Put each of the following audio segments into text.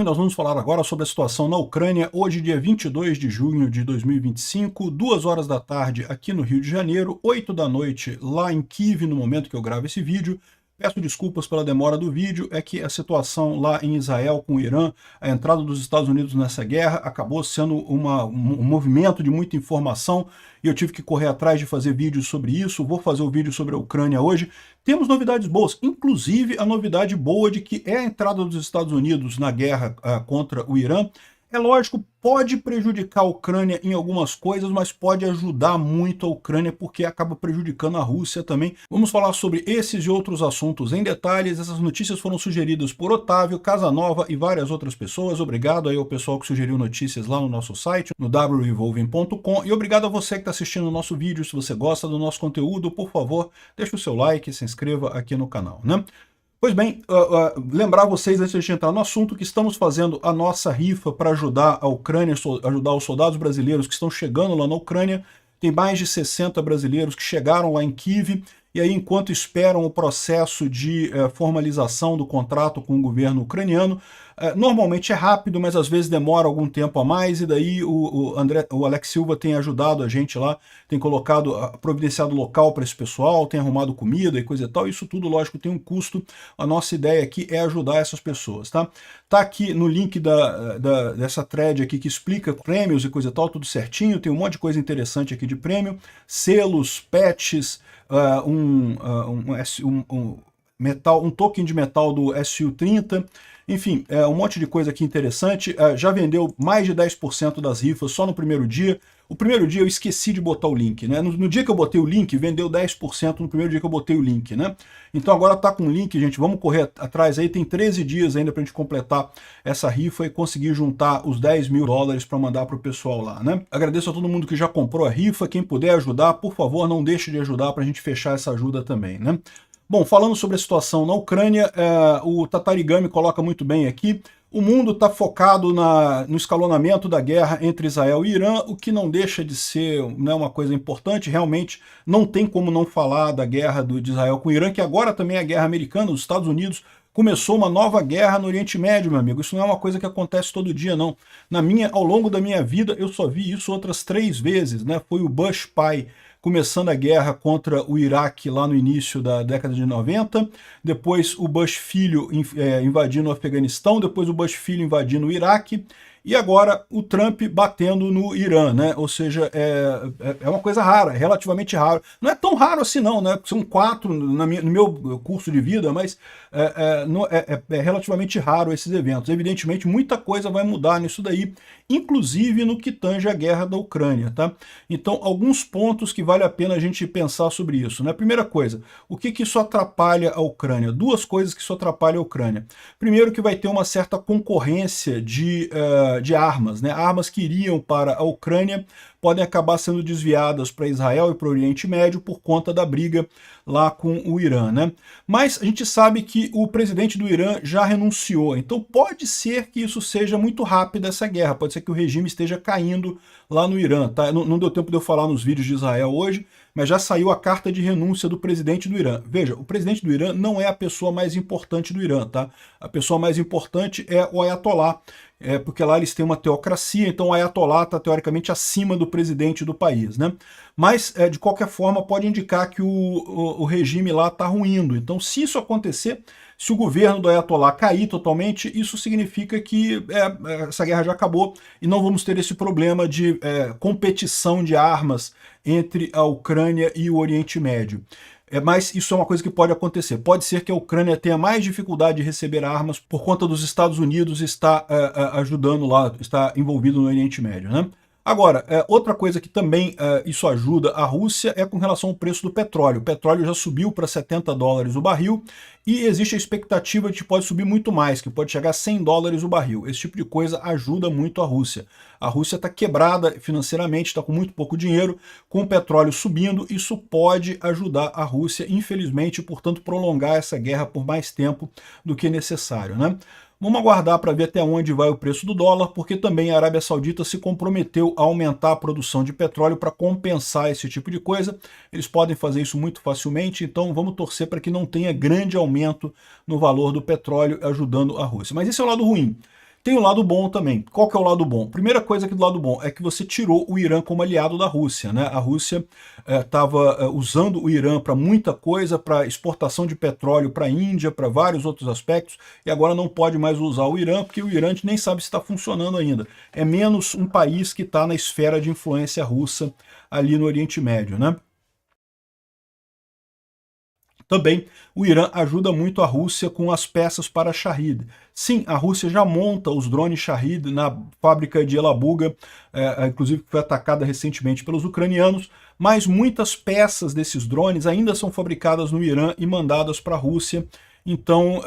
e nós vamos falar agora sobre a situação na Ucrânia, hoje dia 22 de junho de 2025, 2 horas da tarde aqui no Rio de Janeiro, 8 da noite lá em Kiev, no momento que eu gravo esse vídeo. Peço desculpas pela demora do vídeo, é que a situação lá em Israel com o Irã, a entrada dos Estados Unidos nessa guerra, acabou sendo um movimento de muita informação e eu tive que correr atrás de fazer vídeos sobre isso. Vou fazer o vídeo sobre a Ucrânia hoje. Temos novidades boas, inclusive a novidade boa de que é a entrada dos Estados Unidos na guerra contra o Irã. É lógico, pode prejudicar a Ucrânia em algumas coisas, mas pode ajudar muito a Ucrânia porque acaba prejudicando a Rússia também. Vamos falar sobre esses e outros assuntos em detalhes. Essas notícias foram sugeridas por Otávio, Casanova e várias outras pessoas. Obrigado aí ao pessoal que sugeriu notícias lá no nosso site, no wrevolving.com, e obrigado a você que está assistindo o nosso vídeo. Se você gosta do nosso conteúdo, por favor, deixe o seu like e se inscreva aqui no canal, né? Pois bem, lembrar vocês, antes de a gente entrar no assunto, que estamos fazendo a nossa rifa para ajudar a Ucrânia, ajudar os soldados brasileiros que estão chegando lá na Ucrânia. Tem mais de 60 brasileiros que chegaram lá em Kiev, e aí enquanto esperam o processo de formalização do contrato com o governo ucraniano, normalmente é rápido, mas às vezes demora algum tempo a mais, e daí o Alex Silva tem ajudado a gente lá, tem providenciado local para esse pessoal, tem arrumado comida e coisa e tal. Isso tudo, lógico, tem um custo. A nossa ideia aqui é ajudar essas pessoas, tá? Tá aqui no link dessa thread aqui que explica prêmios e coisa e tal, tudo certinho, tem um monte de coisa interessante aqui de prêmio, selos, patches, um token de metal do SU-30, enfim, um monte de coisa aqui interessante. Já vendeu mais de 10% das rifas só no primeiro dia. O primeiro dia eu esqueci de botar o link, né? No dia que eu botei o link, vendeu 10% no primeiro dia que eu botei o link, né? Então agora tá com o link, gente, vamos correr atrás aí, tem 13 dias ainda pra gente completar essa rifa e conseguir juntar os 10 mil dólares para mandar pro pessoal lá, né? Agradeço a todo mundo que já comprou a rifa, quem puder ajudar, por favor, não deixe de ajudar pra gente fechar essa ajuda também, né? Bom, falando sobre a situação na Ucrânia, o Tatarigami coloca muito bem aqui, o mundo está focado no escalonamento da guerra entre Israel e Irã, o que não deixa de ser, né, uma coisa importante. Realmente não tem como não falar da guerra de Israel com o Irã, que agora também é a guerra americana. Os Estados Unidos começou uma nova guerra no Oriente Médio, meu amigo. Isso não é uma coisa que acontece todo dia, não. Ao longo da minha vida, eu só vi isso outras 3 vezes, né? Foi o Bush pai começando a guerra contra o Iraque lá no início da década de 90, depois o Bush filho invadindo o Afeganistão, depois o Bush filho invadindo o Iraque, e agora o Trump batendo no Irã, né? Ou seja, é uma coisa rara, relativamente raro. Não é tão raro assim não, né? São 4 no meu curso de vida, mas é relativamente raro esses eventos. Evidentemente, muita coisa vai mudar nisso daí, inclusive no que tange a guerra da Ucrânia, tá? Então, alguns pontos que vale a pena a gente pensar sobre isso, né? Primeira coisa, o que isso atrapalha a Ucrânia? 2 coisas que isso atrapalha a Ucrânia. Primeiro, que vai ter uma certa concorrência de armas, né? Armas que iriam para a Ucrânia podem acabar sendo desviadas para Israel e para o Oriente Médio por conta da briga lá com o Irã, né? Mas a gente sabe que o presidente do Irã já renunciou, então pode ser que isso seja muito rápido, essa guerra, pode ser que o regime esteja caindo lá no Irã, tá? Não deu tempo de eu falar nos vídeos de Israel hoje, mas já saiu a carta de renúncia do presidente do Irã. Veja, o presidente do Irã não é a pessoa mais importante do Irã, tá? A pessoa mais importante é o Ayatollah, porque lá eles têm uma teocracia, então o Ayatollah está teoricamente acima do presidente do país, né? Mas, de qualquer forma, pode indicar que o regime lá está ruindo. Então, se isso acontecer, se o governo do Ayatollah cair totalmente, isso significa que essa guerra já acabou e não vamos ter esse problema de competição de armas entre a Ucrânia e o Oriente Médio. Mas isso é uma coisa que pode acontecer. Pode ser que a Ucrânia tenha mais dificuldade de receber armas por conta dos Estados Unidos estar ajudando lá, estar envolvido no Oriente Médio, né? Agora, outra coisa que também isso ajuda a Rússia é com relação ao preço do petróleo. O petróleo já subiu para 70 dólares o barril e existe a expectativa de que pode subir muito mais, que pode chegar a 100 dólares o barril. Esse tipo de coisa ajuda muito a Rússia. A Rússia está quebrada financeiramente, está com muito pouco dinheiro, com o petróleo subindo, isso pode ajudar a Rússia, infelizmente, portanto, prolongar essa guerra por mais tempo do que necessário, né? Vamos aguardar para ver até onde vai o preço do dólar, porque também a Arábia Saudita se comprometeu a aumentar a produção de petróleo para compensar esse tipo de coisa. Eles podem fazer isso muito facilmente, então vamos torcer para que não tenha grande aumento no valor do petróleo ajudando a Rússia. Mas esse é o lado ruim. Tem o lado bom também. Qual que é o lado bom? Primeira coisa aqui do lado bom é que você tirou o Irã como aliado da Rússia, né? A Rússia estava usando o Irã para muita coisa, para exportação de petróleo para a Índia, para vários outros aspectos, e agora não pode mais usar o Irã, porque o Irã a gente nem sabe se está funcionando ainda. É menos um país que está na esfera de influência russa ali no Oriente Médio, né? Também o Irã ajuda muito a Rússia com as peças para Shahed. Sim, a Rússia já monta os drones Shahed na fábrica de Elabuga, inclusive que foi atacada recentemente pelos ucranianos, mas muitas peças desses drones ainda são fabricadas no Irã e mandadas para a Rússia. Então,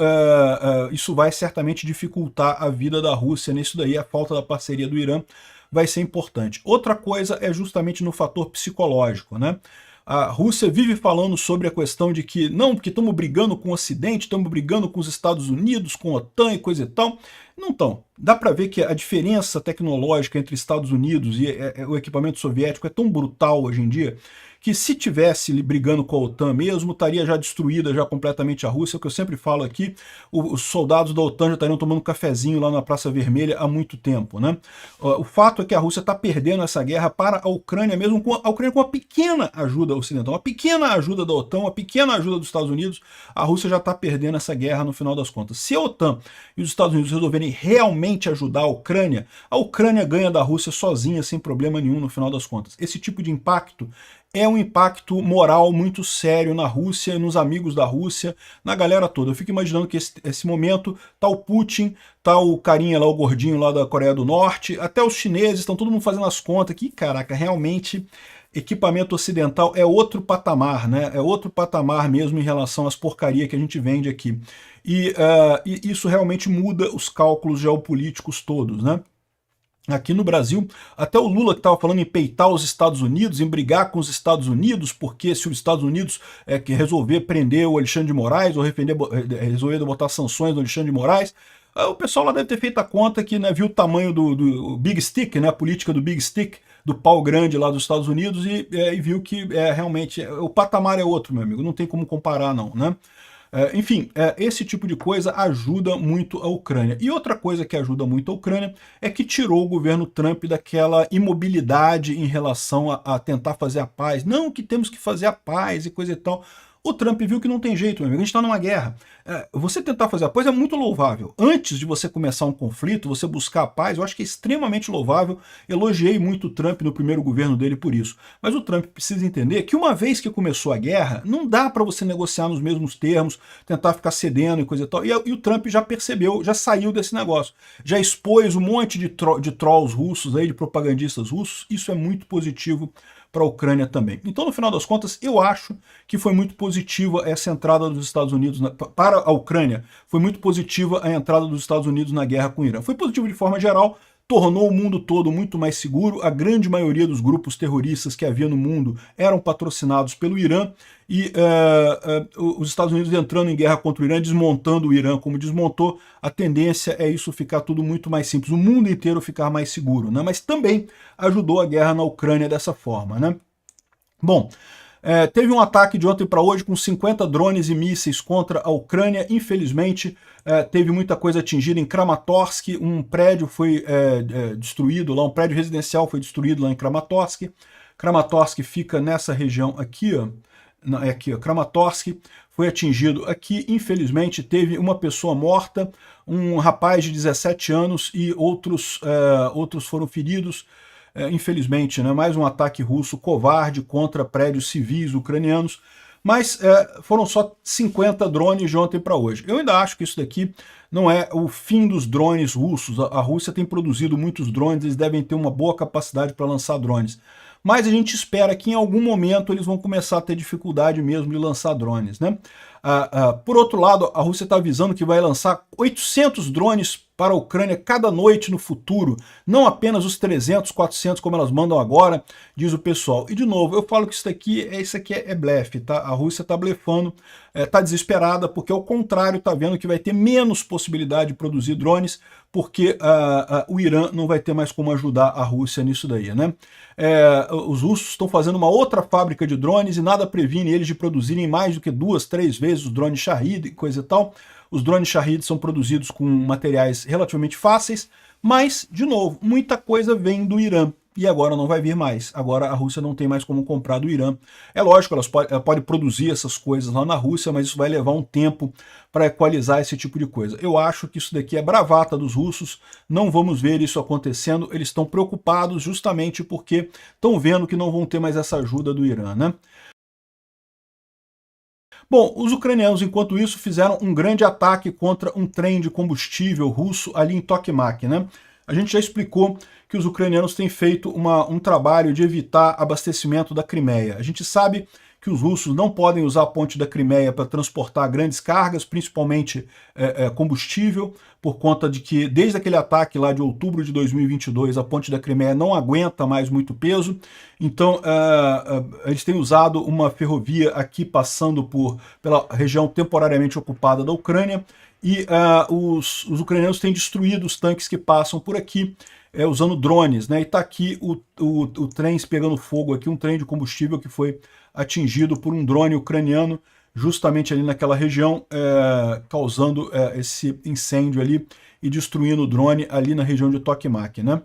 isso vai certamente dificultar a vida da Rússia nisso daí, a falta da parceria do Irã vai ser importante. Outra coisa é justamente no fator psicológico, né? A Rússia vive falando sobre a questão de que não, porque estamos brigando com o Ocidente, estamos brigando com os Estados Unidos, com a OTAN e coisa e tal. Não estão. Dá para ver que a diferença tecnológica entre Estados Unidos e o equipamento soviético é tão brutal hoje em dia que se tivesse brigando com a OTAN mesmo, estaria já destruída já completamente a Rússia, o que eu sempre falo aqui, os soldados da OTAN já estariam tomando um cafezinho lá na Praça Vermelha há muito tempo, né? O fato é que a Rússia está perdendo essa guerra para a Ucrânia, mesmo com a Ucrânia com uma pequena ajuda ocidental, uma pequena ajuda da OTAN, uma pequena ajuda dos Estados Unidos, a Rússia já está perdendo essa guerra no final das contas. Se a OTAN e os Estados Unidos resolverem realmente ajudar a Ucrânia ganha da Rússia sozinha, sem problema nenhum no final das contas. Esse tipo de impacto é um impacto moral muito sério na Rússia, nos amigos da Rússia, na galera toda. Eu fico imaginando que esse momento tá o Putin, tá o carinha lá, o gordinho lá da Coreia do Norte, até os chineses, estão todo mundo fazendo as contas que, caraca, realmente equipamento ocidental é outro patamar, né? É outro patamar mesmo em relação às porcarias que a gente vende aqui. E isso realmente muda os cálculos geopolíticos todos, né? Aqui no Brasil, até o Lula que estava falando em peitar os Estados Unidos, em brigar com os Estados Unidos, porque se os Estados Unidos que resolver prender o Alexandre de Moraes, ou resolver botar sanções no Alexandre de Moraes, o pessoal lá deve ter feito a conta que, né, viu o tamanho do Big Stick, né, a política do Big Stick, do pau grande lá dos Estados Unidos, e viu que realmente o patamar é outro, meu amigo, não tem como comparar não, né? Enfim, esse tipo de coisa ajuda muito a Ucrânia. E outra coisa que ajuda muito a Ucrânia é que tirou o governo Trump daquela imobilidade em relação a tentar fazer a paz. Não, que temos que fazer a paz e coisa e tal. O Trump viu que não tem jeito, meu amigo, a gente está numa guerra. Você tentar fazer a paz é muito louvável. Antes de você começar um conflito, você buscar a paz, eu acho que é extremamente louvável. Elogiei muito o Trump no primeiro governo dele por isso. Mas o Trump precisa entender que uma vez que começou a guerra, não dá para você negociar nos mesmos termos, tentar ficar cedendo e coisa e tal. E o Trump já percebeu, já saiu desse negócio. Já expôs um monte de trolls russos, aí, de propagandistas russos. Isso é muito positivo para a Ucrânia também. Então, no final das contas, eu acho que foi muito positiva essa entrada dos Estados Unidos para a Ucrânia. Foi muito positiva a entrada dos Estados Unidos na guerra com o Irã. Foi positivo de forma geral, tornou o mundo todo muito mais seguro. A grande maioria dos grupos terroristas que havia no mundo eram patrocinados pelo Irã, e os Estados Unidos entrando em guerra contra o Irã, desmontando o Irã como desmontou. A tendência é isso ficar tudo muito mais simples, o mundo inteiro ficar mais seguro, né? Mas também ajudou a guerra na Ucrânia dessa forma, né? Bom, teve um ataque de ontem para hoje com 50 drones e mísseis contra a Ucrânia. Infelizmente, teve muita coisa atingida em Kramatorsk. Um prédio foi destruído lá, um prédio residencial foi destruído lá em Kramatorsk. Kramatorsk fica nessa região aqui, ó. Aqui, ó, Kramatorsk foi atingido aqui. Infelizmente, teve uma pessoa morta, um rapaz de 17 anos e outros foram feridos. Infelizmente, né, mais um ataque russo covarde contra prédios civis ucranianos, mas foram só 50 drones de ontem para hoje. Eu ainda acho que isso daqui não é o fim dos drones russos. A Rússia tem produzido muitos drones, eles devem ter uma boa capacidade para lançar drones. Mas a gente espera que em algum momento eles vão começar a ter dificuldade mesmo de lançar drones, né? Por outro lado, a Rússia está avisando que vai lançar 800 drones para a Ucrânia cada noite no futuro, não apenas os 300, 400 como elas mandam agora, diz o pessoal. E de novo, eu falo que isso aqui é blefe, tá? A Rússia está blefando, está desesperada, porque ao contrário está vendo que vai ter menos possibilidade de produzir drones, porque o Irã não vai ter mais como ajudar a Rússia nisso daí, né? Os russos estão fazendo uma outra fábrica de drones e nada previne eles de produzirem mais do que 2, 3 vezes os drones Shahed e coisa e tal. Os drones Shahed são produzidos com materiais relativamente fáceis, mas, de novo, muita coisa vem do Irã. E agora não vai vir mais. Agora a Rússia não tem mais como comprar do Irã. É lógico, ela pode produzir essas coisas lá na Rússia, mas isso vai levar um tempo para equalizar esse tipo de coisa. Eu acho que isso daqui é bravata dos russos, não vamos ver isso acontecendo. Eles estão preocupados justamente porque estão vendo que não vão ter mais essa ajuda do Irã, né? Bom, os ucranianos, enquanto isso, fizeram um grande ataque contra um trem de combustível russo ali em Tokmak, né? A gente já explicou que os ucranianos têm feito um trabalho de evitar abastecimento da Crimeia. A gente sabe que os russos não podem usar a ponte da Crimeia para transportar grandes cargas, principalmente combustível, por conta de que, desde aquele ataque lá de outubro de 2022, a ponte da Crimeia não aguenta mais muito peso. Então, eles têm usado uma ferrovia aqui passando pela região temporariamente ocupada da Ucrânia, e os ucranianos têm destruído os tanques que passam por aqui, usando drones, né? E está aqui o trem pegando fogo, aqui um trem de combustível que foi atingido por um drone ucraniano, justamente ali naquela região, causando esse incêndio ali e destruindo o drone ali na região de Tokmak, né?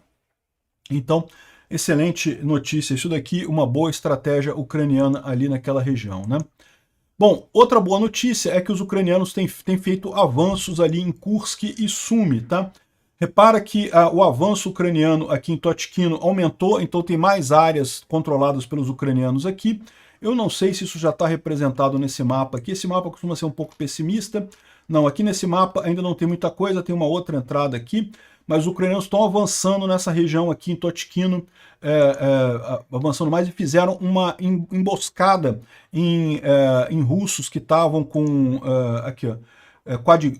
Então, excelente notícia isso daqui, uma boa estratégia ucraniana ali naquela região, né? Bom, outra boa notícia é que os ucranianos têm feito avanços ali em Kursk e Sumy, tá? Repara que o avanço ucraniano aqui em Tochkino aumentou, então tem mais áreas controladas pelos ucranianos aqui. Eu não sei se isso já está representado nesse mapa aqui. Esse mapa costuma ser um pouco pessimista. Não, aqui nesse mapa ainda não tem muita coisa, tem uma outra entrada aqui, mas os ucranianos estão avançando nessa região aqui em Tochkino, avançando mais, e fizeram uma emboscada em russos que estavam com, aqui ó,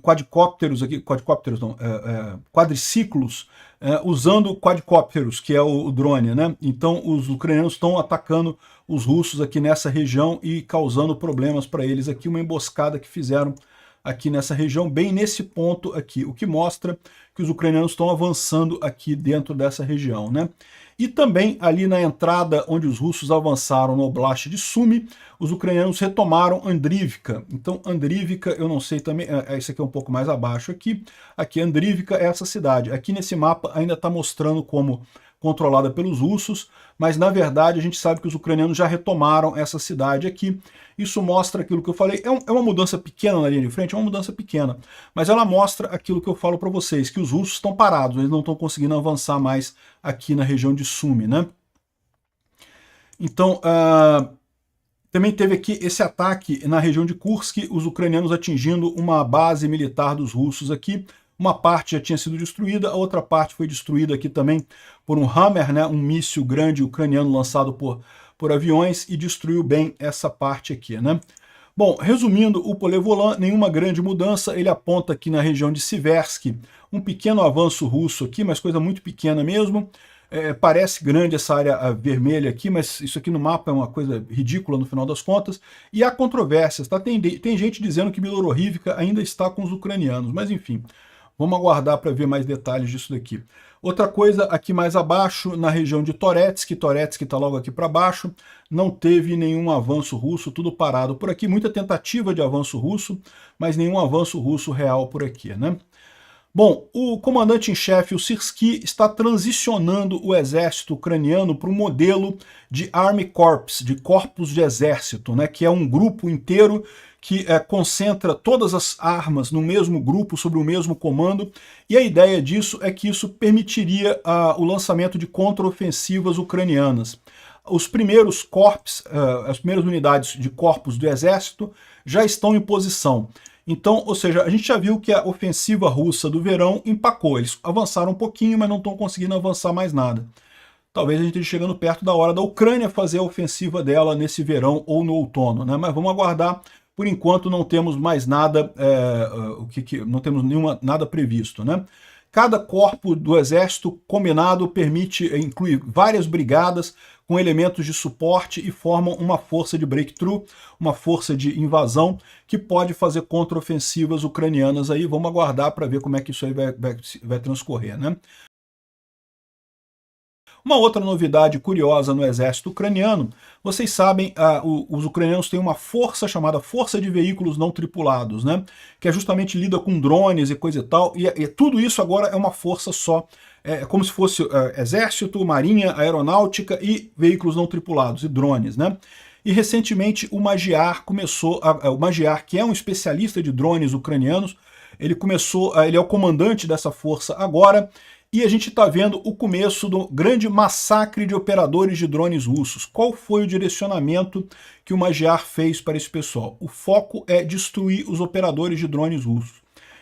quadricópteros, quadriciclos, usando quadricópteros, que é o drone, né? Então os ucranianos estão atacando os russos aqui nessa região e causando problemas para eles aqui, uma emboscada que fizeram aqui nessa região, bem nesse ponto aqui, o que mostra que os ucranianos estão avançando aqui dentro dessa região, né? E também ali na entrada onde os russos avançaram no Oblast de Sumy, os ucranianos retomaram Andrivka. Então Andrivka, eu não sei também, esse aqui é um pouco mais abaixo aqui, Andrivka é essa cidade. Aqui nesse mapa ainda está mostrando como controlada pelos russos, mas na verdade a gente sabe que os ucranianos já retomaram essa cidade aqui. Isso mostra aquilo que eu falei, é uma mudança pequena na linha de frente, é uma mudança pequena, mas ela mostra aquilo que eu falo para vocês, que os russos estão parados, eles não estão conseguindo avançar mais aqui na região de Sumy, né? Então, também teve aqui esse ataque na região de Kursk, os ucranianos atingindo uma base militar dos russos aqui. Uma parte já tinha sido destruída, a outra parte foi destruída aqui também por um Hammer, né, um míssil grande ucraniano lançado por aviões, e destruiu bem essa parte aqui, né? Bom, resumindo, o Polevolan, nenhuma grande mudança, ele aponta aqui na região de Siversky um pequeno avanço russo aqui, mas coisa muito pequena mesmo. Parece grande essa área vermelha aqui, mas isso aqui no mapa é uma coisa ridícula no final das contas. E há controvérsias, tá? Tem gente dizendo que Bilororivka ainda está com os ucranianos, mas enfim, vamos aguardar para ver mais detalhes disso daqui. Outra coisa, aqui mais abaixo, na região de Toretsky está logo aqui para baixo, não teve nenhum avanço russo, tudo parado por aqui, muita tentativa de avanço russo, mas nenhum avanço russo real por aqui, né? Bom, o comandante-em-chefe, o Syrskyi, está transicionando o exército ucraniano para um modelo de Army Corps, de corpos de exército, né, que é um grupo inteiro que concentra todas as armas no mesmo grupo, sob o mesmo comando, e a ideia disso é que isso permitiria o lançamento de contraofensivas ucranianas. Os primeiros corps, as primeiras unidades de corpos do exército já estão em posição. Então, ou seja, a gente já viu que a ofensiva russa do verão empacou. Eles avançaram um pouquinho, mas não estão conseguindo avançar mais nada. Talvez a gente esteja chegando perto da hora da Ucrânia fazer a ofensiva dela nesse verão ou no outono, né? Mas vamos aguardar. Por enquanto não temos mais nada, não temos nada previsto, né? Cada corpo do exército combinado inclui várias brigadas com elementos de suporte e formam uma força de breakthrough, uma força de invasão que pode fazer contraofensivas ucranianas aí. Vamos aguardar para ver como é que isso aí vai transcorrer, né? Uma outra novidade curiosa no exército ucraniano, vocês sabem, os ucranianos têm uma força chamada Força de Veículos Não Tripulados, né? Que é justamente lida com drones e coisa e tal, e tudo isso agora é uma força só, é como se fosse exército, marinha, aeronáutica e veículos não tripulados, e drones, né? E recentemente o Magyar começou, o Magyar, que é um especialista de drones ucranianos, ele é o comandante dessa força agora, e a gente está vendo o começo do grande massacre de operadores de drones russos. Qual foi o direcionamento que o Magyar fez para esse pessoal? O foco é destruir os operadores de drones russos.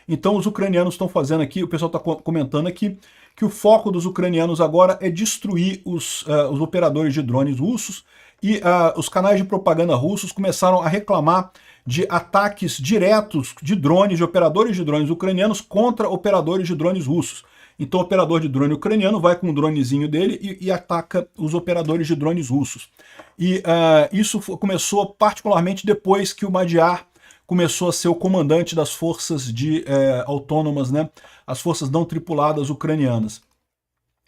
Então os ucranianos estão fazendo aqui, o pessoal está comentando aqui, que o foco dos ucranianos agora é destruir os operadores de drones russos, e os canais de propaganda russos começaram a reclamar de ataques diretos de drones, de operadores de drones ucranianos contra operadores de drones russos. Então o operador de drone ucraniano vai com o dronezinho dele e ataca os operadores de drones russos. E isso começou particularmente depois que o Magyar começou a ser o comandante das forças autônomas, né, as forças não tripuladas ucranianas.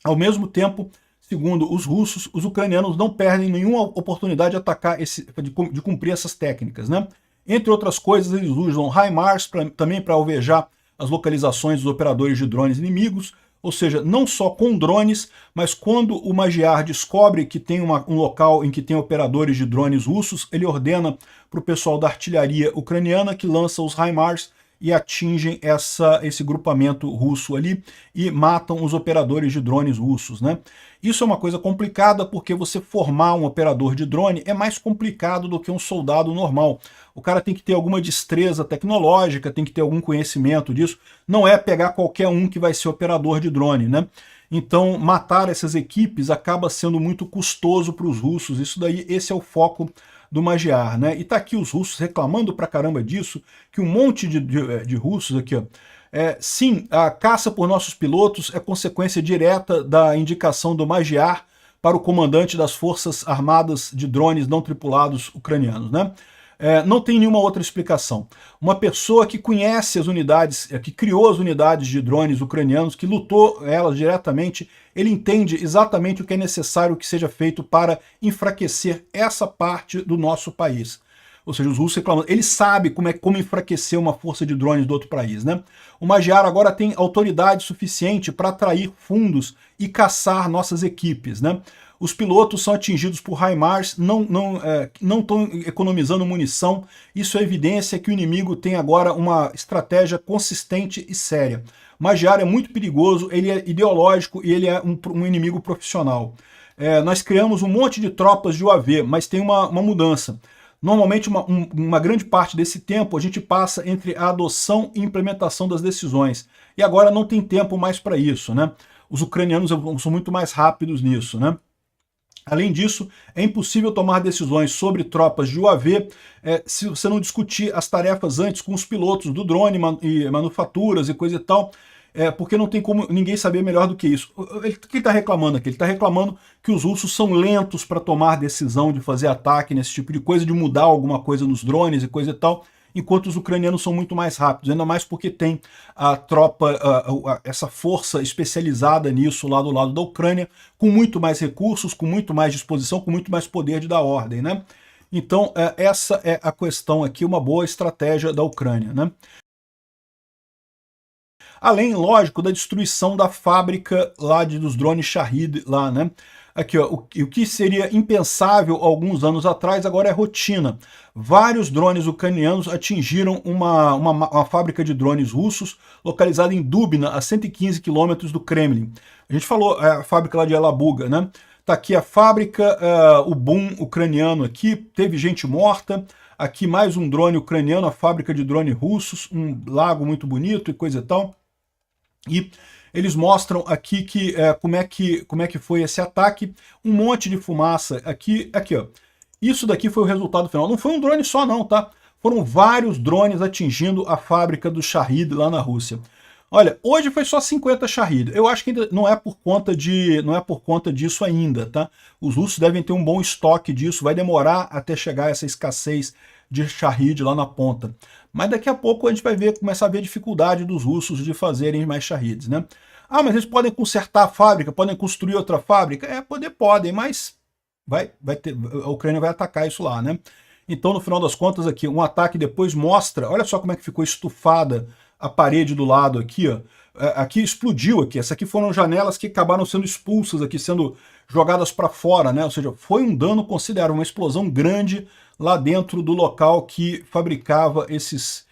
Ao mesmo tempo, segundo os russos, os ucranianos não perdem nenhuma oportunidade de atacar, de cumprir essas técnicas, né? Entre outras coisas, eles usam HIMARS também para alvejar as localizações dos operadores de drones inimigos, ou seja, não só com drones, mas quando o Magyar descobre que tem um local em que tem operadores de drones russos, ele ordena para o pessoal da artilharia ucraniana que lança os HIMARS e atingem esse grupamento russo ali e matam os operadores de drones russos, né? Isso é uma coisa complicada porque você formar um operador de drone é mais complicado do que um soldado normal. O cara tem que ter alguma destreza tecnológica, tem que ter algum conhecimento disso. Não é pegar qualquer um que vai ser operador de drone, né? Então, matar essas equipes acaba sendo muito custoso para os russos. Esse é o foco do Magyar, né? E tá aqui os russos reclamando pra caramba disso, que um monte de russos aqui, ó. Sim, a caça por nossos pilotos é consequência direta da indicação do Magyar para o comandante das forças armadas de drones não tripulados ucranianos, né? Não tem nenhuma outra explicação. Uma pessoa que conhece as unidades, que criou as unidades de drones ucranianos, que lutou elas diretamente, ele entende exatamente o que é necessário que seja feito para enfraquecer essa parte do nosso país. Ou seja, os russos reclamam, ele sabe como enfraquecer uma força de drones do outro país, né? O Magyar agora tem autoridade suficiente para atrair fundos e caçar nossas equipes, né? Os pilotos são atingidos por HIMARS, não estão economizando munição. Isso é evidência que o inimigo tem agora uma estratégia consistente e séria. Magyar é muito perigoso, ele é ideológico e ele é um inimigo profissional. Nós criamos um monte de tropas de UAV, mas tem uma mudança. Normalmente, uma grande parte desse tempo a gente passa entre a adoção e implementação das decisões. E agora não tem tempo mais para isso, né? Os ucranianos são muito mais rápidos nisso, né? Além disso, é impossível tomar decisões sobre tropas de UAV se você não discutir as tarefas antes com os pilotos do drone e manufaturas e coisa e tal, porque não tem como ninguém saber melhor do que isso. O que ele está reclamando aqui? Ele está reclamando que os russos são lentos para tomar decisão de fazer ataque nesse tipo de coisa, de mudar alguma coisa nos drones e coisa e tal, enquanto os ucranianos são muito mais rápidos, ainda mais porque tem a tropa, essa força especializada nisso lá do lado da Ucrânia, com muito mais recursos, com muito mais disposição, com muito mais poder de dar ordem, né? Então, essa é a questão aqui, uma boa estratégia da Ucrânia, né? Além, lógico, da destruição da fábrica lá dos drones Shahed lá, né? Aqui, ó, o que seria impensável alguns anos atrás, agora é rotina. Vários drones ucranianos atingiram uma fábrica de drones russos localizada em Dubna, a 115 quilômetros do Kremlin. A gente falou a fábrica lá de Elabuga, né? Tá aqui a fábrica, o boom ucraniano aqui, teve gente morta. Aqui mais um drone ucraniano, a fábrica de drones russos, um lago muito bonito e coisa e tal. E eles mostram aqui como é que foi esse ataque, um monte de fumaça aqui, ó. Isso daqui foi o resultado final. Não foi um drone só não, tá? Foram vários drones atingindo a fábrica do Shahed lá na Rússia. Olha, hoje foi só 50 Shahed. Eu acho que ainda não é por conta disso ainda, tá? Os russos devem ter um bom estoque disso, vai demorar até chegar essa escassez de Shahed lá na ponta. Mas daqui a pouco a gente vai começar a ver a dificuldade dos russos de fazerem mais Shaheds, né? Ah, mas eles podem consertar a fábrica, podem construir outra fábrica? Podem, mas a Ucrânia vai atacar isso lá, né? Então, no final das contas, aqui, um ataque depois mostra, olha só como é que ficou estufada a parede do lado aqui, ó. Aqui explodiu aqui, essas aqui foram janelas que acabaram sendo expulsas aqui, sendo jogadas para fora, né? Ou seja, foi um dano considerável, uma explosão grande lá dentro do local que fabricava esses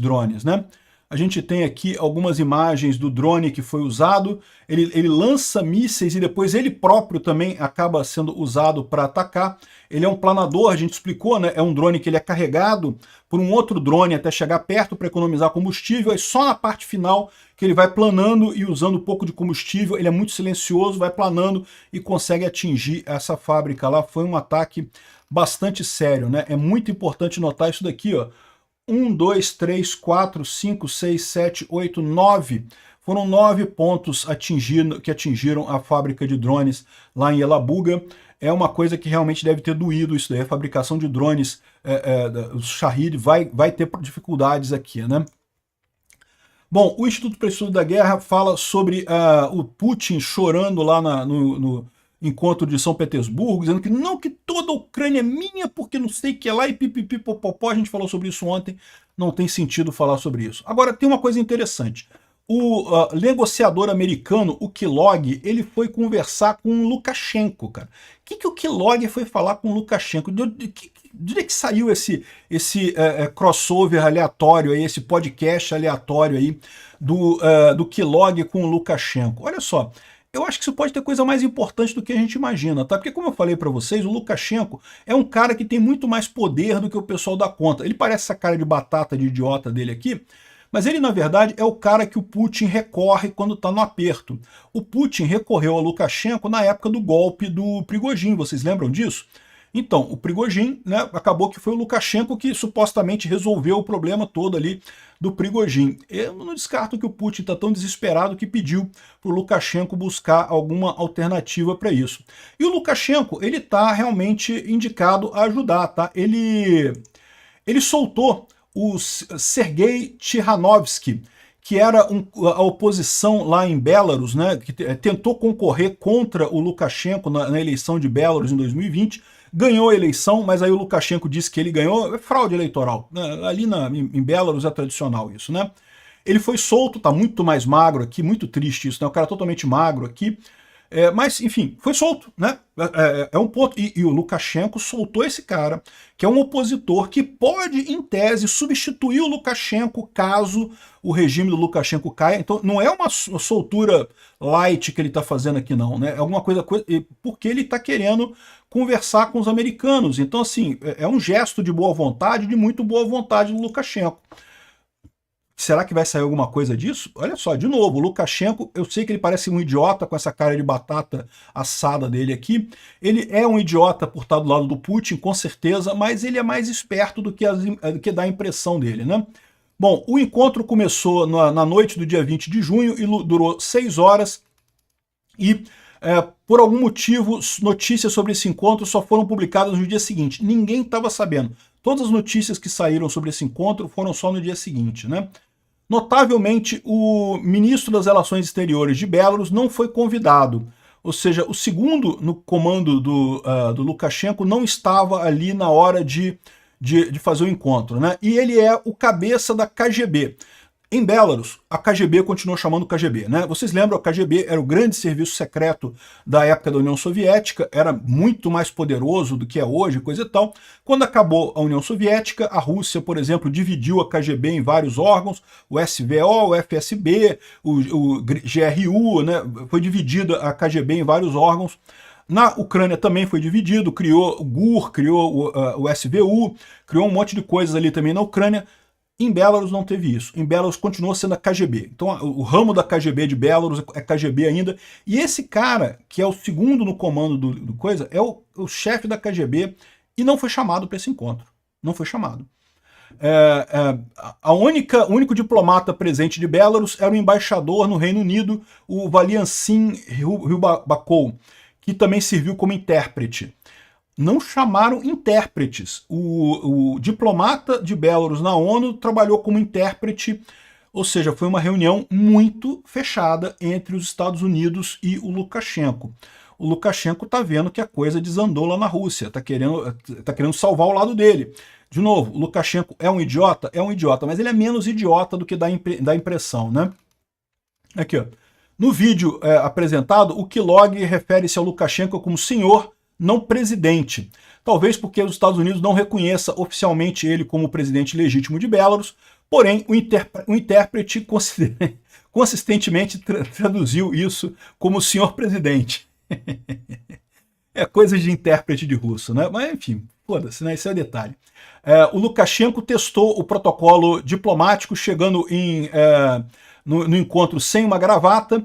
drones, né? A gente tem aqui algumas imagens do drone que foi usado, ele lança mísseis e depois ele próprio também acaba sendo usado para atacar. Ele é um planador, a gente explicou, né? É um drone que ele é carregado por um outro drone até chegar perto para economizar combustível, aí só na parte final que ele vai planando e usando um pouco de combustível, ele é muito silencioso, vai planando e consegue atingir essa fábrica lá. Foi um ataque bastante sério, né? É muito importante notar isso daqui, ó. 1, 2, 3, 4, 5, 6, 7, 8, 9. Foram 9 pontos que atingiram a fábrica de drones lá em Yelabuga. É uma coisa que realmente deve ter doído isso daí. A fabricação de drones, o Shahed vai ter dificuldades aqui, né? Bom, o Instituto para o Estudo da Guerra fala sobre o Putin chorando lá no encontro de São Petersburgo, dizendo que não, que toda a Ucrânia é minha, porque não sei o que é lá, e pipipipopopó, a gente falou sobre isso ontem, não tem sentido falar sobre isso. Agora, tem uma coisa interessante. O negociador americano, o Kellogg, ele foi conversar com o Lukashenko, cara. O que o Kellogg foi falar com o Lukashenko? De onde é que saiu esse crossover aleatório aí, esse podcast aleatório aí do Kellogg com o Lukashenko? Olha só, eu acho que isso pode ter coisa mais importante do que a gente imagina, tá? Porque, como eu falei para vocês, o Lukashenko é um cara que tem muito mais poder do que o pessoal dá conta. Ele parece essa cara de batata, de idiota dele aqui, mas ele, na verdade, é o cara que o Putin recorre quando está no aperto. O Putin recorreu ao Lukashenko na época do golpe do Prigozhin, vocês lembram disso? Então, o Prigozhin, né, acabou que foi o Lukashenko que supostamente resolveu o problema todo ali do Prigozhin. Eu não descarto que o Putin está tão desesperado que pediu para o Lukashenko buscar alguma alternativa para isso. E o Lukashenko, ele está realmente indicado a ajudar, tá? Ele soltou o Sergei Tikhanovsky, que era a oposição lá em Belarus, né, que tentou concorrer contra o Lukashenko na eleição de Belarus em 2020, ganhou a eleição, mas aí o Lukashenko disse que ele ganhou, é fraude eleitoral, né? Ali em Belarus é tradicional isso, né? Ele foi solto, tá muito mais magro aqui, muito triste isso, né? O cara totalmente magro aqui, mas enfim, foi solto, né? É um ponto, e o Lukashenko soltou esse cara, que é um opositor que pode, em tese, substituir o Lukashenko caso o regime do Lukashenko caia. Então não é uma soltura light que ele está fazendo aqui não, né? É alguma coisa, porque ele está querendo conversar com os americanos. Então assim, é um gesto de boa vontade, de muito boa vontade do Lukashenko. Será que vai sair alguma coisa disso? Olha só, de novo, o Lukashenko, eu sei que ele parece um idiota com essa cara de batata assada dele aqui. Ele é um idiota por estar do lado do Putin, com certeza, mas ele é mais esperto do que dá a impressão dele, né? Bom, o encontro começou na noite do dia 20 de junho e durou 6 horas e por algum motivo, notícias sobre esse encontro só foram publicadas no dia seguinte. Ninguém estava sabendo. Todas as notícias que saíram sobre esse encontro foram só no dia seguinte, né? Notavelmente, o ministro das Relações Exteriores de Belarus não foi convidado. Ou seja, o segundo no comando do Lukashenko não estava ali na hora de fazer o encontro, né? E ele é o cabeça da KGB. Em Belarus, a KGB continuou chamando KGB, né? Vocês lembram, a KGB era o grande serviço secreto da época da União Soviética, era muito mais poderoso do que é hoje, coisa e tal. Quando acabou a União Soviética, a Rússia, por exemplo, dividiu a KGB em vários órgãos, o SVO, o FSB, o GRU, né? Foi dividida a KGB em vários órgãos. Na Ucrânia também foi dividido, criou o GUR, criou o SVU, criou um monte de coisas ali também na Ucrânia. Em Belarus não teve isso. Em Belarus continuou sendo a KGB. Então o ramo da KGB de Belarus é KGB ainda. E esse cara, que é o segundo no comando do coisa, é o chefe da KGB e não foi chamado para esse encontro. Não foi chamado. O único diplomata presente de Belarus era o embaixador no Reino Unido, o Valiancin Rybakov, que também serviu como intérprete. Não chamaram intérpretes. O diplomata de Belarus na ONU trabalhou como intérprete, Ou seja, foi uma reunião muito fechada entre os Estados Unidos e o Lukashenko. O Lukashenko está vendo que a coisa desandou lá na Rússia, está querendo salvar o lado dele. De novo, o Lukashenko é um idiota? É um idiota, mas ele é menos idiota do que dá impressão, né? Aqui, ó. No vídeo apresentado, o Kilog refere-se ao Lukashenko como senhor, não presidente. Talvez porque os Estados Unidos não reconheçam oficialmente ele como presidente legítimo de Belarus, porém o intérprete consistentemente traduziu isso como senhor presidente. É coisa de intérprete de russo, né? Mas enfim, foda-se, né? Esse é o detalhe. O Lukashenko testou o protocolo diplomático, chegando no encontro sem uma gravata,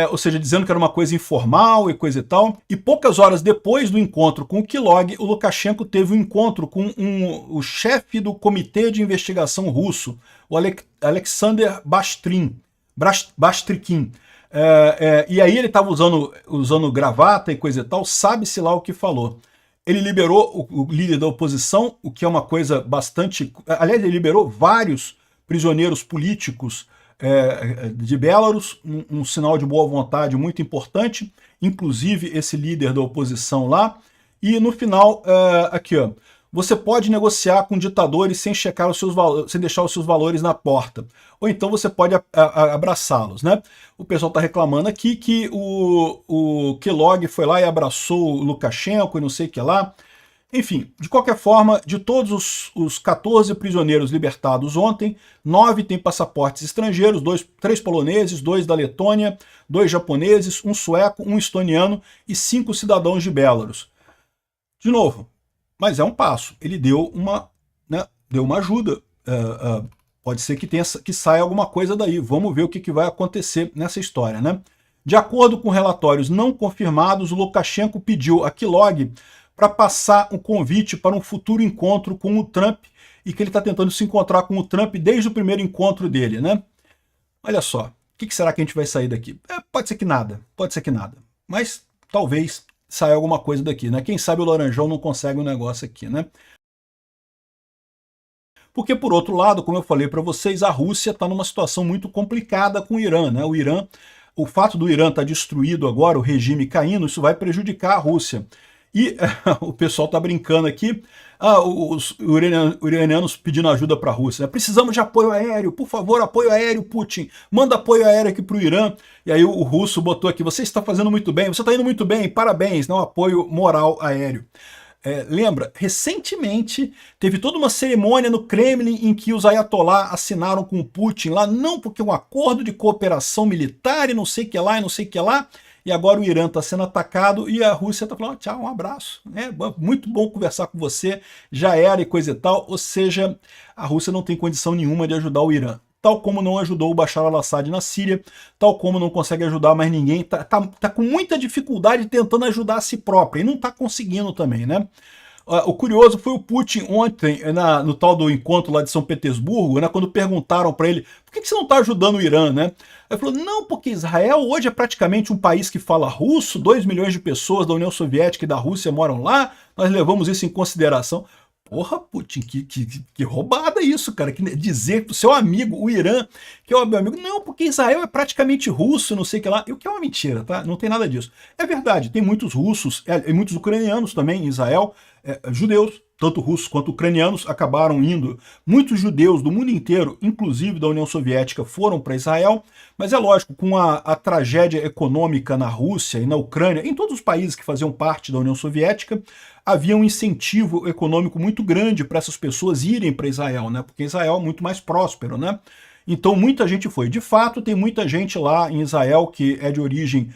ou seja, dizendo que era uma coisa informal e coisa e tal. E poucas horas depois do encontro com o Kilog, o Lukashenko teve um encontro com o chefe do comitê de investigação russo, o Alexander Bastrikin. E aí ele estava usando gravata e coisa e tal, sabe-se lá o que falou. Ele liberou o líder da oposição, o que é uma coisa bastante... Aliás, ele liberou vários prisioneiros políticos de Belarus, um sinal de boa vontade muito importante, inclusive esse líder da oposição lá. E no final, aqui, ó, você pode negociar com ditadores sem checar os seus valores, sem deixar os seus valores na porta. Ou então você pode abraçá-los, né? O pessoal está reclamando aqui que o Kilog foi lá e abraçou o Lukashenko e não sei o que lá. Enfim, de qualquer forma, de todos os 14 prisioneiros libertados ontem, 9 têm passaportes estrangeiros, 3 poloneses, 2 da Letônia, 2 japoneses, 1 sueco, 1 estoniano e 5 cidadãos de Belarus. De novo, mas é um passo. Ele deu uma ajuda. Pode ser que saia alguma coisa daí. Vamos ver o que vai acontecer nessa história, né? De acordo com relatórios não confirmados, o Lukashenko pediu a Kilog para passar um convite para um futuro encontro com o Trump e que ele está tentando se encontrar com o Trump desde o primeiro encontro dele, né? Olha só, o que será que a gente vai sair daqui? Pode ser que nada, mas talvez saia alguma coisa daqui, né? Quem sabe o Laranjão não consegue um negócio aqui, né? Porque, por outro lado, como eu falei para vocês, a Rússia está numa situação muito complicada com o Irã, né? O fato do Irã estar destruído agora, o regime caindo, isso vai prejudicar a Rússia. E o pessoal está brincando aqui, os iranianos pedindo ajuda para a Rússia. Né? Precisamos de apoio aéreo, por favor, apoio aéreo, Putin. Manda apoio aéreo aqui para o Irã. E aí o russo botou aqui, você está fazendo muito bem, você está indo muito bem, parabéns, não apoio moral aéreo. Lembra, recentemente teve toda uma cerimônia no Kremlin em que os ayatollah assinaram com o Putin lá, não porque um acordo de cooperação militar e não sei o que lá, e não sei o que lá, e agora o Irã está sendo atacado e a Rússia está falando, tchau, um abraço, muito bom conversar com você, já era e coisa e tal, ou seja, a Rússia não tem condição nenhuma de ajudar o Irã. Tal como não ajudou o Bashar al-Assad na Síria, tal como não consegue ajudar mais ninguém, tá com muita dificuldade tentando ajudar a si própria, e não está conseguindo também, né? O curioso foi o Putin ontem, no tal do encontro lá de São Petersburgo, né, quando perguntaram para ele, por que você não está ajudando o Irã, né? Ele falou, não, porque Israel hoje é praticamente um país que fala russo, 2 milhões de pessoas da União Soviética e da Rússia moram lá, nós levamos isso em consideração. Porra, Putin, que roubada isso, cara. Dizer pro seu amigo, o Irã, que é o meu amigo, não, porque Israel é praticamente russo, não sei o que lá. E o que é uma mentira, tá? Não tem nada disso. É verdade, tem muitos russos, e muitos ucranianos também em Israel, judeus, tanto russos quanto ucranianos, acabaram indo. Muitos judeus do mundo inteiro, inclusive da União Soviética, foram para Israel, mas é lógico, com a tragédia econômica na Rússia e na Ucrânia, em todos os países que faziam parte da União Soviética, havia um incentivo econômico muito grande para essas pessoas irem para Israel, né? Porque Israel é muito mais próspero, né? Então muita gente foi. De fato, tem muita gente lá em Israel que é de origem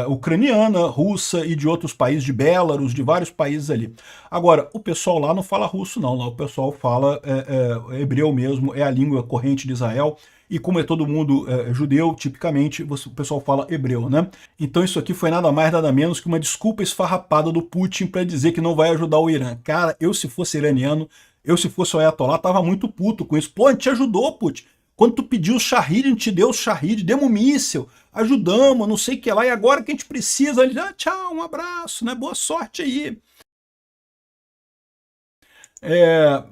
ucraniana, russa e de outros países, de Belarus, de vários países ali. Agora, o pessoal lá não fala russo não, lá o pessoal fala hebreu mesmo, é a língua corrente de Israel, e como é todo mundo judeu, tipicamente, o pessoal fala hebreu, né? Então isso aqui foi nada mais, nada menos que uma desculpa esfarrapada do Putin para dizer que não vai ajudar o Irã. Cara, eu se fosse iraniano, eu se fosse o Ayatollah, tava muito puto com isso. Pô, a gente te ajudou, Putin. Quando tu pediu o Shahid, a gente te deu o Shahid, demos um míssil, ajudamos, não sei o que lá, e agora que a gente precisa, ele tchau, um abraço, né? Boa sorte aí.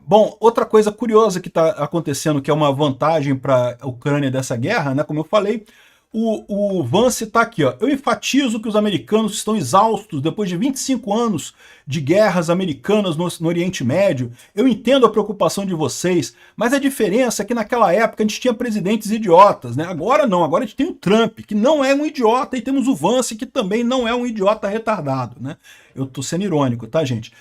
Bom, outra coisa curiosa que está acontecendo, que é uma vantagem para a Ucrânia dessa guerra, né, como eu falei, o Vance está aqui, ó. Eu enfatizo que os americanos estão exaustos depois de 25 anos de guerras americanas no Oriente Médio. Eu entendo a preocupação de vocês, mas a diferença é que naquela época a gente tinha presidentes idiotas, né? Agora não, agora a gente tem o Trump, que não é um idiota, e temos o Vance, que também não é um idiota retardado, né? Eu tô sendo irônico, tá, gente?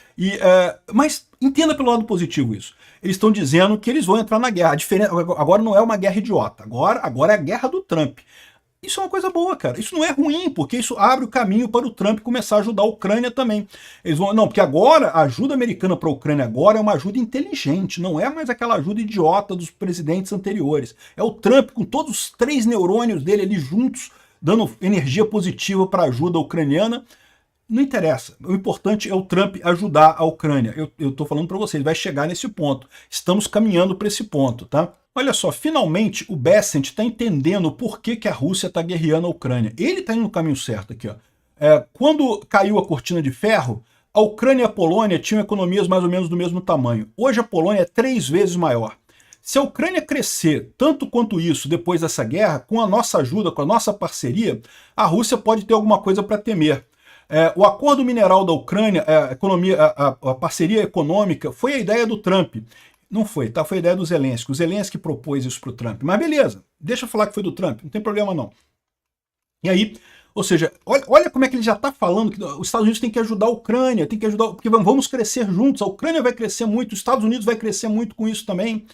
Mas entenda pelo lado positivo isso. Eles estão dizendo que eles vão entrar na guerra. A diferença agora não é uma guerra idiota, agora é a guerra do Trump. Isso é uma coisa boa, cara. Isso não é ruim, porque isso abre o caminho para o Trump começar a ajudar a Ucrânia também. Não, porque agora a ajuda americana para a Ucrânia agora é uma ajuda inteligente, não é mais aquela ajuda idiota dos presidentes anteriores. É o Trump com todos os 3 neurônios dele ali juntos, dando energia positiva para a ajuda ucraniana. Não interessa. O importante é o Trump ajudar a Ucrânia. Eu tô falando para vocês, vai chegar nesse ponto. Estamos caminhando para esse ponto, tá? Olha só, finalmente o Bessent está entendendo por que a Rússia está guerreando a Ucrânia. Ele está indo no caminho certo aqui, ó. Quando caiu a cortina de ferro, a Ucrânia e a Polônia tinham economias mais ou menos do mesmo tamanho. Hoje a Polônia é 3 vezes maior. Se a Ucrânia crescer tanto quanto isso depois dessa guerra, com a nossa ajuda, com a nossa parceria, a Rússia pode ter alguma coisa para temer. O acordo mineral da Ucrânia, a parceria econômica, foi a ideia do Trump. Não foi, tá? Foi a ideia do Zelensky. O Zelensky propôs isso para o Trump. Mas beleza, deixa eu falar que foi do Trump, não tem problema não. E aí, ou seja, olha como é que ele já está falando que os Estados Unidos têm que ajudar a Ucrânia, tem que ajudar, porque vamos crescer juntos, a Ucrânia vai crescer muito, os Estados Unidos vai crescer muito com isso também.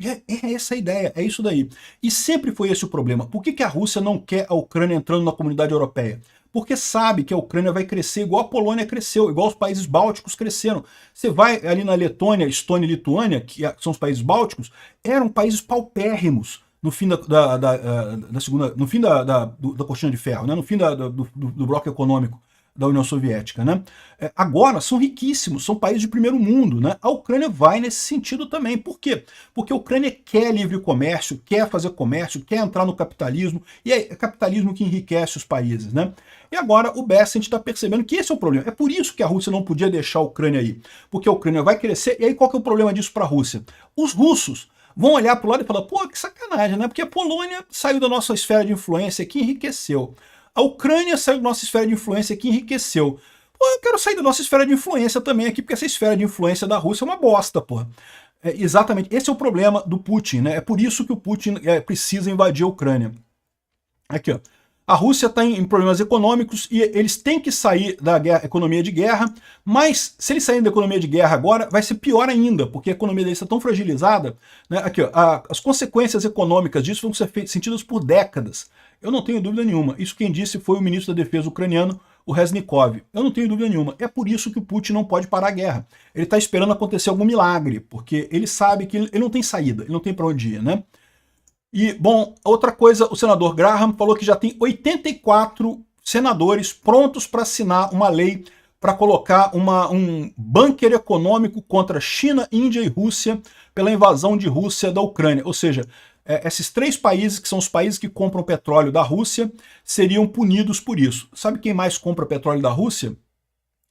É essa a ideia, é isso daí. E sempre foi esse o problema. Por que a Rússia não quer a Ucrânia entrando na comunidade europeia? Porque sabe que a Ucrânia vai crescer igual a Polônia cresceu, igual os países bálticos cresceram. Você vai ali na Letônia, Estônia e Lituânia, que são os países bálticos, eram países paupérrimos no fim da cortina de ferro, né? No fim do bloco econômico da União Soviética, né? Agora são riquíssimos, são países de primeiro mundo, né? A Ucrânia vai nesse sentido também. Por quê? Porque a Ucrânia quer livre comércio, quer fazer comércio, quer entrar no capitalismo, e é capitalismo que enriquece os países, né? E agora o Bessent está percebendo que esse é o problema. É por isso que a Rússia não podia deixar a Ucrânia aí. Porque a Ucrânia vai crescer, e aí qual que é o problema disso para a Rússia? Os russos vão olhar para o lado e falar, pô, que sacanagem, né? Porque a Polônia saiu da nossa esfera de influência que enriqueceu. A Ucrânia saiu da nossa esfera de influência que enriqueceu. Pô, eu quero sair da nossa esfera de influência também aqui, porque essa esfera de influência da Rússia é uma bosta, pô. Exatamente, esse é o problema do Putin, né? É por isso que o Putin precisa invadir a Ucrânia. Aqui, ó. A Rússia está em problemas econômicos e eles têm que sair da economia de guerra, mas se eles saírem da economia de guerra agora, vai ser pior ainda, porque a economia deles está tão fragilizada, né? Aqui, ó, as consequências econômicas disso vão ser sentidas por décadas. Eu não tenho dúvida nenhuma. Isso quem disse foi o ministro da Defesa ucraniano, o Reznikov. Eu não tenho dúvida nenhuma. É por isso que o Putin não pode parar a guerra. Ele está esperando acontecer algum milagre, porque ele sabe que ele não tem saída, ele não tem para onde ir, né? E, bom, outra coisa, o senador Graham falou que já tem 84 senadores prontos para assinar uma lei para colocar um bunker econômico contra China, Índia e Rússia pela invasão de Rússia da Ucrânia. Ou seja, esses 3 países, que são os países que compram petróleo da Rússia, seriam punidos por isso. Sabe quem mais compra petróleo da Rússia?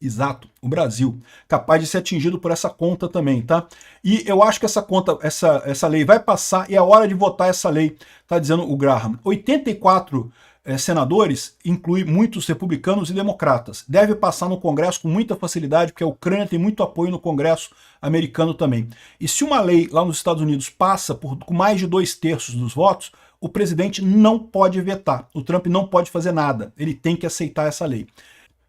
Exato, o Brasil, capaz de ser atingido por essa conta também, tá? E eu acho que essa conta, essa lei vai passar e é hora de votar essa lei, tá dizendo o Graham. 84 senadores, inclui muitos republicanos e democratas. Deve passar no Congresso com muita facilidade, porque a Ucrânia tem muito apoio no Congresso americano também. E se uma lei lá nos Estados Unidos passa com mais de 2/3 dos votos, o presidente não pode vetar. O Trump não pode fazer nada. Ele tem que aceitar essa lei.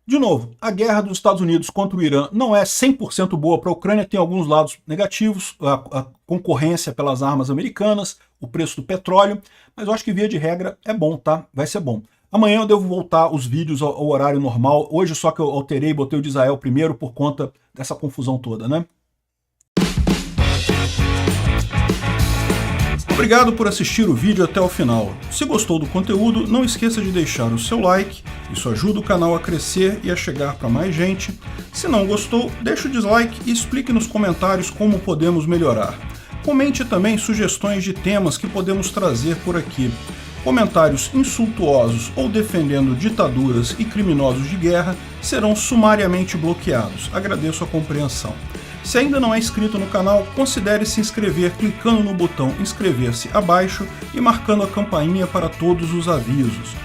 De novo, a guerra dos Estados Unidos contra o Irã não é 100% boa para a Ucrânia, tem alguns lados negativos, a concorrência pelas armas americanas, o preço do petróleo, mas eu acho que via de regra é bom, tá? Vai ser bom. Amanhã eu devo voltar os vídeos ao horário normal, hoje só que eu alterei, botei o de Israel primeiro por conta dessa confusão toda, né? Obrigado por assistir o vídeo até o final. Se gostou do conteúdo, não esqueça de deixar o seu like, isso ajuda o canal a crescer e a chegar para mais gente. Se não gostou, deixe o dislike e explique nos comentários como podemos melhorar. Comente também sugestões de temas que podemos trazer por aqui. Comentários insultuosos ou defendendo ditaduras e criminosos de guerra serão sumariamente bloqueados. Agradeço a compreensão. Se ainda não é inscrito no canal, considere se inscrever clicando no botão inscrever-se abaixo e marcando a campainha para todos os avisos.